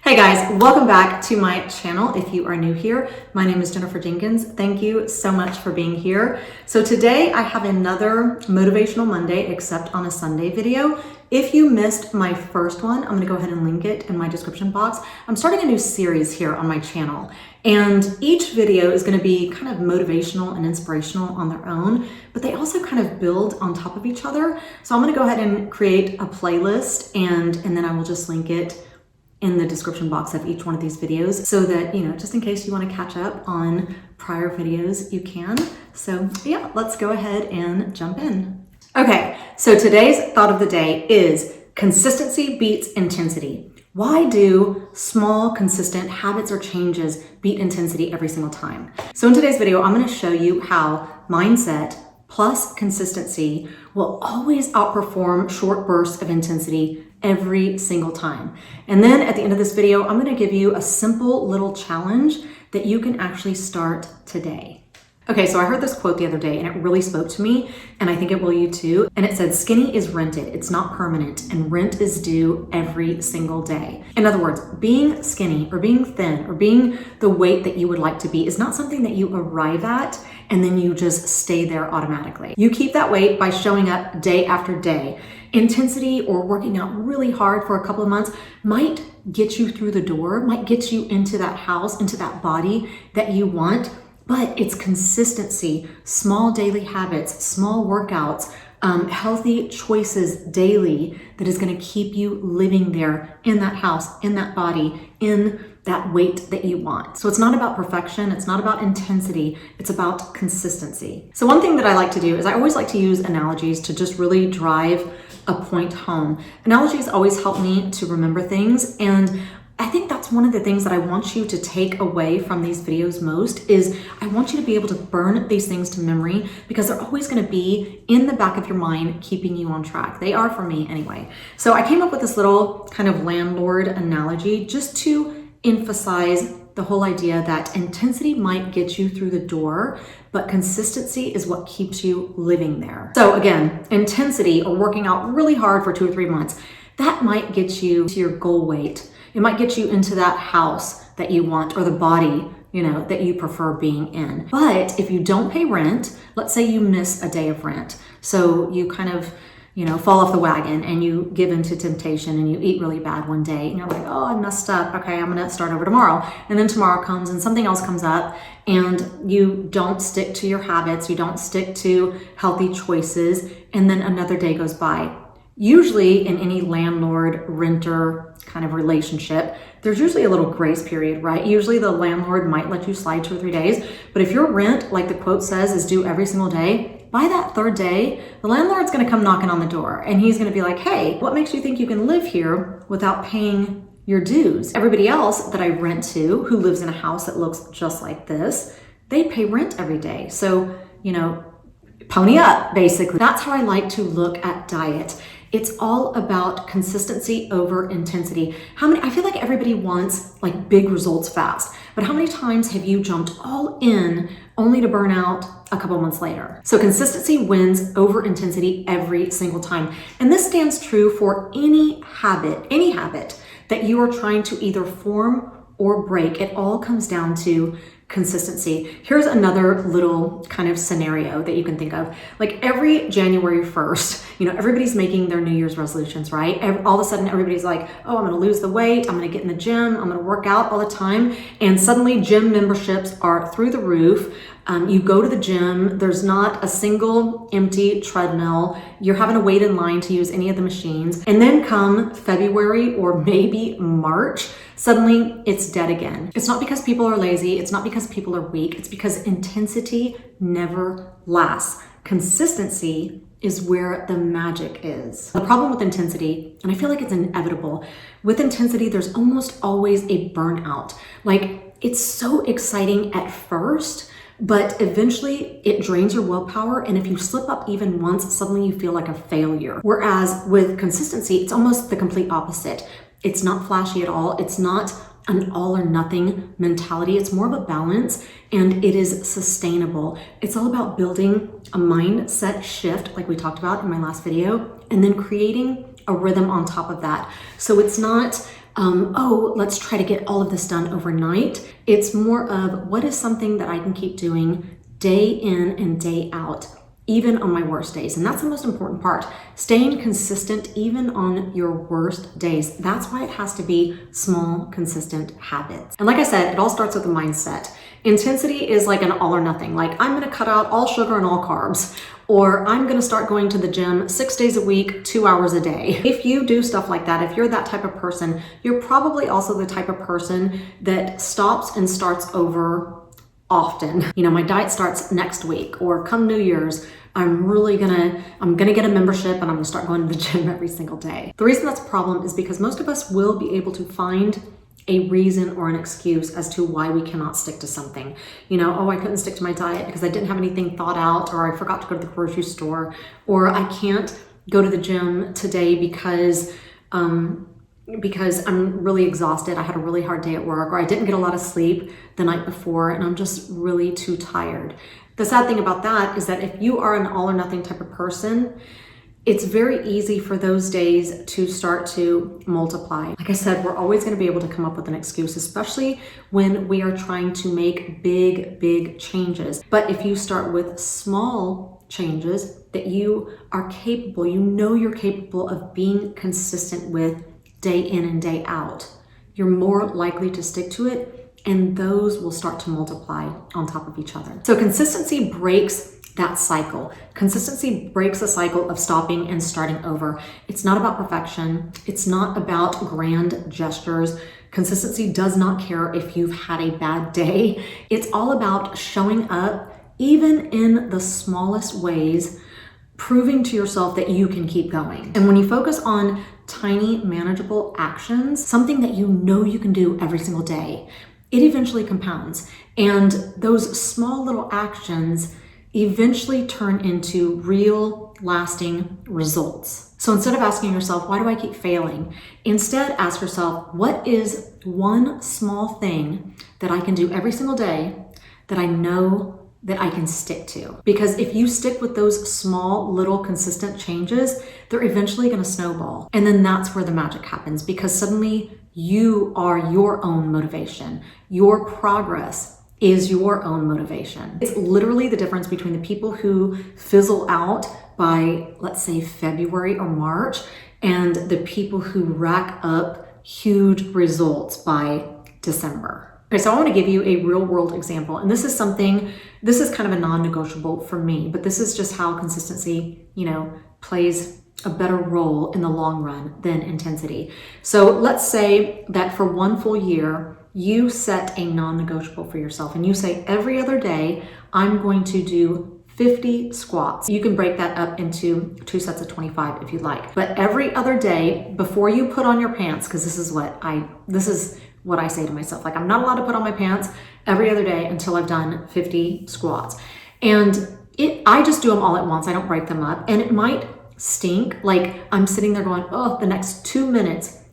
Hey guys, welcome back to my channel. If you are new here, my name is Jenifer Jenkins. Thank you so much for being here. So today I have another Motivational Monday, except on a Sunday video. If you missed my first one, I'm gonna go ahead and link it in my description box. I'm starting a new series here on my channel, and each video is gonna be kind of motivational and inspirational on their own, but they also kind of build on top of each other. So I'm gonna go ahead and create a playlist and then I will just link it in the description box of each one of these videos so that, just in case you want to catch up on prior videos, you can. So yeah, let's go ahead and jump in. Okay, so today's thought of the day is consistency beats intensity. Why do small, consistent habits or changes beat intensity every single time? So in today's video, I'm going to show you how mindset plus consistency will always outperform short bursts of intensity every single time. And then at the end of this video, I'm going to give you a simple little challenge that you can actually start today. Okay, so I heard this quote the other day and it really spoke to me, and I think it will you too. And it said, skinny is rented, it's not permanent, and rent is due every single day. In other words, being skinny or being thin or being the weight that you would like to be is not something that you arrive at and then you just stay there automatically. You keep that weight by showing up day after day. Intensity or working out really hard for a couple of months might get you through the door, might get you into that house, into that body that you want. But it's consistency, small daily habits, small workouts, healthy choices daily that is going to keep you living there in that house, in that body, in that weight that you want. So it's not about perfection. It's not about intensity. It's about consistency. So one thing that I like to do is I always like to use analogies to just really drive a point home. Analogies always help me to remember things, and I think that's one of the things that I want you to take away from these videos most is I want you to be able to burn these things to memory, because they're always going to be in the back of your mind, keeping you on track. They are for me anyway. So I came up with this little kind of landlord analogy just to emphasize the whole idea that intensity might get you through the door, but consistency is what keeps you living there. So again, intensity or working out really hard for 2 or 3 months, that might get you to your goal weight. It might get you into that house that you want or the body, that you prefer being in. But if you don't pay rent, let's say you miss a day of rent. So you kind of, fall off the wagon and you give into temptation and you eat really bad one day and you're like, oh, I messed up. Okay, I'm gonna start over tomorrow. And then tomorrow comes and something else comes up and you don't stick to your habits, you don't stick to healthy choices, and then another day goes by. Usually in any landlord-renter kind of relationship, there's usually a little grace period, right? Usually the landlord might let you slide 2 or 3 days, but if your rent, like the quote says, is due every single day, by that 3rd day, the landlord's gonna come knocking on the door and he's gonna be like, hey, what makes you think you can live here without paying your dues? Everybody else that I rent to who lives in a house that looks just like this, they pay rent every day. So, pony up, basically. That's how I like to look at diet. It's all about consistency over intensity. I feel like everybody wants like big results fast, but how many times have you jumped all in only to burn out a couple months later? So consistency wins over intensity every single time. And this stands true for any habit that you are trying to either form or break. It all comes down to consistency. Here's another little kind of scenario that you can think of. Like every January 1st, everybody's making their New Year's resolutions, right? All of a sudden, everybody's like, oh, I'm going to lose the weight. I'm going to get in the gym. I'm going to work out all the time. And suddenly gym memberships are through the roof. You go to the gym, there's not a single empty treadmill. You're having to wait in line to use any of the machines. And then come February or maybe March, suddenly it's dead again. It's not because people are lazy. It's not because people are weak. It's because intensity never lasts. Consistency is where the magic is. The problem with intensity, and I feel like it's inevitable, with intensity, there's almost always a burnout. Like it's so exciting at first, but eventually it drains your willpower. And if you slip up even once, suddenly you feel like a failure. Whereas with consistency, it's almost the complete opposite. It's not flashy at all. It's not an all or nothing mentality. It's more of a balance, and it is sustainable. It's all about building a mindset shift, like we talked about in my last video, and then creating a rhythm on top of that. So it's not oh, let's try to get all of this done overnight. It's more of what is something that I can keep doing day in and day out, even on my worst days. And that's the most important part. Staying consistent even on your worst days. That's why it has to be small, consistent habits. And like I said, it all starts with the mindset. Intensity is like an all or nothing. Like, I'm gonna cut out all sugar and all carbs, or I'm gonna start going to the gym 6 days a week, 2 hours a day. If you do stuff like that, if you're that type of person, you're probably also the type of person that stops and starts over often. You know, my diet starts next week, or come New Year's, I'm gonna get a membership and I'm gonna start going to the gym every single day. The reason that's a problem is because most of us will be able to find a reason or an excuse as to why we cannot stick to something. You know, oh, I couldn't stick to my diet because I didn't have anything thought out, or I forgot to go to the grocery store, or I can't go to the gym today because I'm really exhausted. I had a really hard day at work, or I didn't get a lot of sleep the night before and I'm just really too tired. The sad thing about that is that if you are an all or nothing type of person, it's very easy for those days to start to multiply. Like I said, we're always going to be able to come up with an excuse, especially when we are trying to make big changes. But if you start with small changes that you are capable, you know you're capable of being consistent with day in and day out, you're more likely to stick to it, and those will start to multiply on top of each other. So consistency breaks that cycle. Consistency breaks the cycle of stopping and starting over. It's not about perfection. It's not about grand gestures. Consistency does not care if you've had a bad day. It's all about showing up, even in the smallest ways, proving to yourself that you can keep going. And when you focus on tiny, manageable actions, something that you know you can do every single day, it eventually compounds. And those small little actions eventually turn into real, lasting results. So instead of asking yourself, why do I keep failing? Instead, ask yourself, what is one small thing that I can do every single day that I know that I can stick to? Because if you stick with those small, little, consistent changes, they're eventually going to snowball. And then that's where the magic happens, because suddenly you are your own motivation. Your progress is your own motivation. It's literally the difference between the people who fizzle out by, let's say, February or March, and the people who rack up huge results by December. Okay, so I want to give you a real world example. And this is kind of a non-negotiable for me, but this is just how consistency, plays a better role in the long run than intensity. So let's say that for one full year, you set a non-negotiable for yourself and you say, every other day, I'm going to do 50 squats. You can break that up into 2 sets of 25 if you'd like. But every other day, before you put on your pants, because this is what I say to myself, like, I'm not allowed to put on my pants every other day until I've done 50 squats. And I just do them all at once. I don't break them up. And it might stink. Like, I'm sitting there going, oh, the next 2 minutes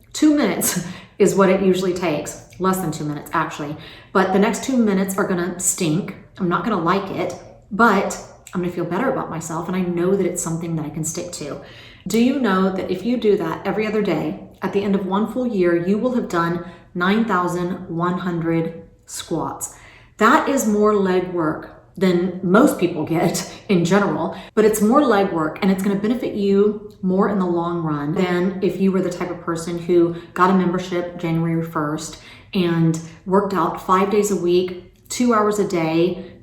is what it usually takes. Less than 2 minutes, actually. But the next 2 minutes are gonna stink. I'm not gonna like it, but I'm gonna feel better about myself, and I know that it's something that I can stick to. Do you know that if you do that every other day, at the end of one full year, you will have done 9,100 squats? That is more leg work than most people get in general, but it's more leg work, and it's going to benefit you more in the long run than if you were the type of person who got a membership January 1st and worked out 5 days a week, 2 hours a day,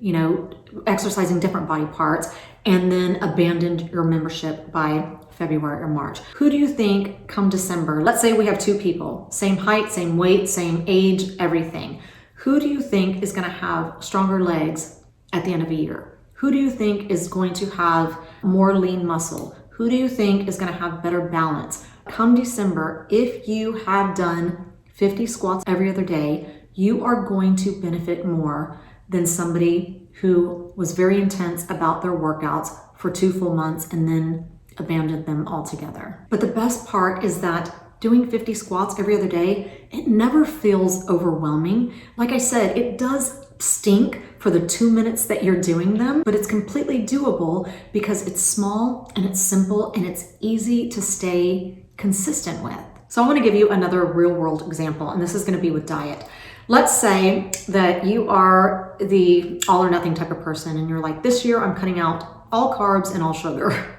exercising different body parts, and then abandoned your membership by February or March. Who do you think come December, let's say we have 2 people, same height, same weight, same age, everything. Who do you think is going to have stronger legs at the end of a year? Who do you think is going to have more lean muscle? Who do you think is going to have better balance? Come December, if you have done 50 squats every other day, you are going to benefit more than somebody who was very intense about their workouts for 2 full months and then abandoned them altogether. But the best part is that doing 50 squats every other day, it never feels overwhelming. Like I said, it does stink for the 2 minutes that you're doing them, but it's completely doable because it's small and it's simple and it's easy to stay consistent with. So I want to give you another real world example, and this is going to be with diet. Let's say that you are the all or nothing type of person and you're like, this year I'm cutting out all carbs and all sugar.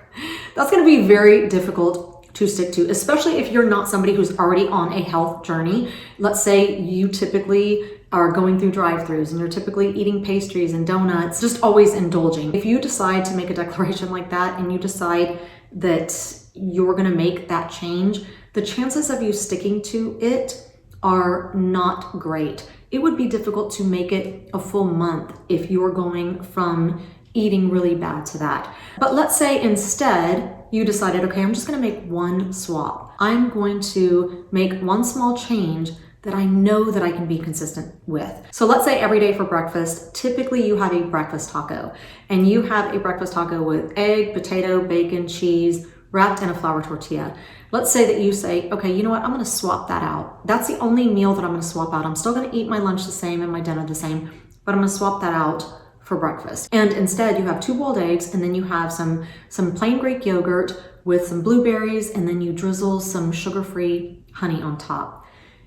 That's going to be very difficult to stick to, especially if you're not somebody who's already on a health journey. Let's say you typically are going through drive-thrus and you're typically eating pastries and donuts, just always indulging. If you decide to make a declaration like that and you decide that you're going to make that change, the chances of you sticking to it are not great. It would be difficult to make it a full month if you're going from eating really bad to that. But let's say instead you decided, okay, I'm just going to make one swap. I'm going to make one small change that I know that I can be consistent with. So let's say every day for breakfast, typically you have a breakfast taco, and you have a breakfast taco with egg, potato, bacon, cheese, wrapped in a flour tortilla. Let's say that you say, okay, you know what? I'm going to swap that out. That's the only meal that I'm going to swap out. I'm still going to eat my lunch the same and my dinner the same, but I'm going to swap that out for breakfast. And instead you have 2 boiled eggs, and then you have some plain Greek yogurt with some blueberries, and then you drizzle some sugar-free honey on top.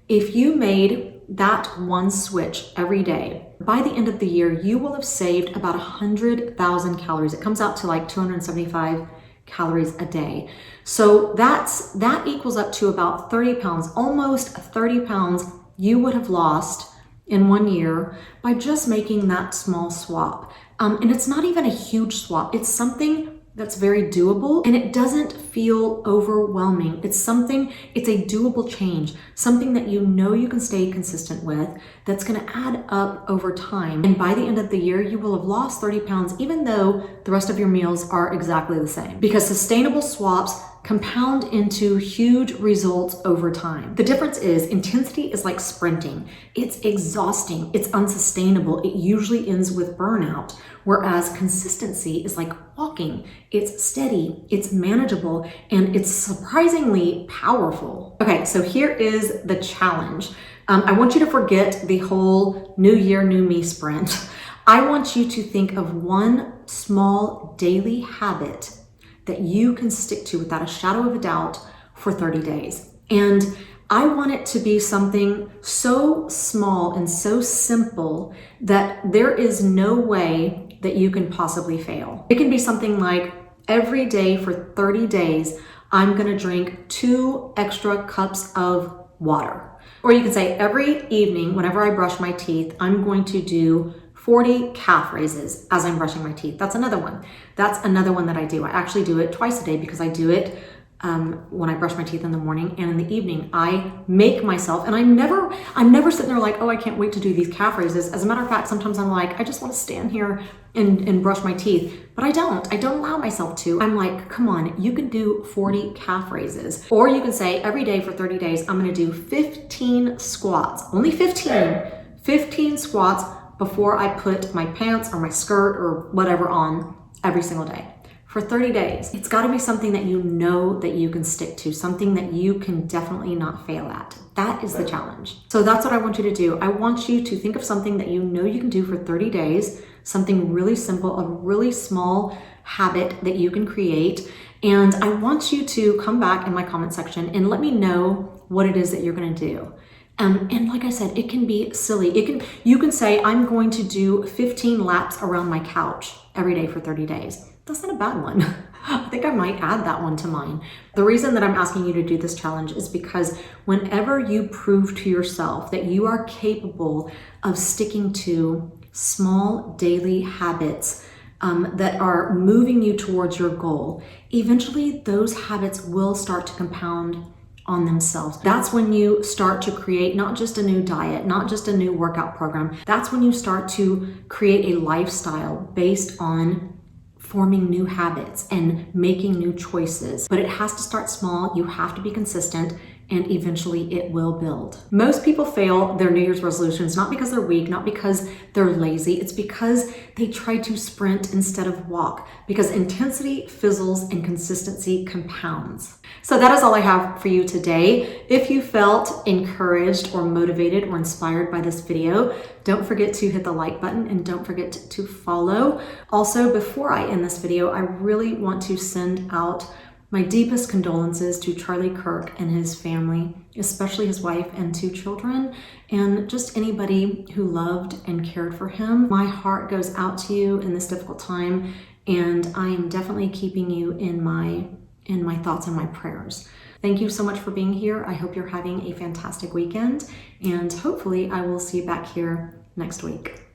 If you made that one switch every day, by the end of the year, you will have saved about 100,000 calories. It comes out to like 275 calories a day. So that equals up to about 30 pounds, almost 30 pounds you would have lost in 1 year by just making that small swap. And it's not even a huge swap. It's something that's very doable, and it doesn't feel overwhelming. It's a doable change, something that you know you can stay consistent with, that's gonna add up over time. And by the end of the year, you will have lost 30 pounds, even though the rest of your meals are exactly the same. Because sustainable swaps compound into huge results over time. The difference is intensity is like sprinting. It's exhausting, it's unsustainable, it usually ends with burnout. Whereas consistency is like walking. It's steady, it's manageable, and it's surprisingly powerful. Okay, so here is the challenge. I want you to forget the whole new year, new me sprint. I want you to think of one small daily habit that you can stick to without a shadow of a doubt for 30 days. And I want it to be something so small and so simple that there is no way that you can possibly fail. It can be something like every day for 30 days, I'm gonna drink 2 extra cups of water. Or you can say every evening, whenever I brush my teeth, I'm going to do 40 calf raises as I'm brushing my teeth. That's another one. That's another one that I do. I actually do it twice a day because I do it when I brush my teeth in the morning, and in the evening I make myself, and I'm never sitting there like, oh, I can't wait to do these calf raises. As a matter of fact, sometimes I'm like, I just want to stand here and brush my teeth, but I don't allow myself to. I'm like, come on, you can do 40 calf raises. Or you can say every day for 30 days, I'm going to do 15 squats, only 15 squats before I put my pants or my skirt or whatever on every single day. For 30 days. It's got to be something that you know that you can stick to, something that you can definitely not fail at. That is the challenge. So that's what I want you to do. I want you to think of something that you know you can do for 30 days, something really simple, a really small habit that you can create. And I want you to come back in my comment section and let me know what it is that you're going to do. And like I said, it can be silly. You can say, I'm going to do 15 laps around my couch every day for 30 days. That's not a bad one. I think I might add that one to mine. The reason that I'm asking you to do this challenge is because whenever you prove to yourself that you are capable of sticking to small daily habits that are moving you towards your goal, eventually those habits will start to compound on themselves. That's when you start to create not just a new diet, not just a new workout program. That's when you start to create a lifestyle based on forming new habits and making new choices. But it has to start small. You have to be consistent, and eventually it will build. Most people fail their New Year's resolutions, not because they're weak, not because they're lazy. It's because they try to sprint instead of walk, because intensity fizzles and consistency compounds. So that is all I have for you today. If you felt encouraged or motivated or inspired by this video, don't forget to hit the like button and don't forget to follow. Also, before I end this video, I really want to send out My deepest condolences to Charlie Kirk and his family, especially his wife and 2 children, and just anybody who loved and cared for him. My heart goes out to you in this difficult time, and I am definitely keeping you in my thoughts and my prayers. Thank you so much for being here. I hope you're having a fantastic weekend, and hopefully I will see you back here next week.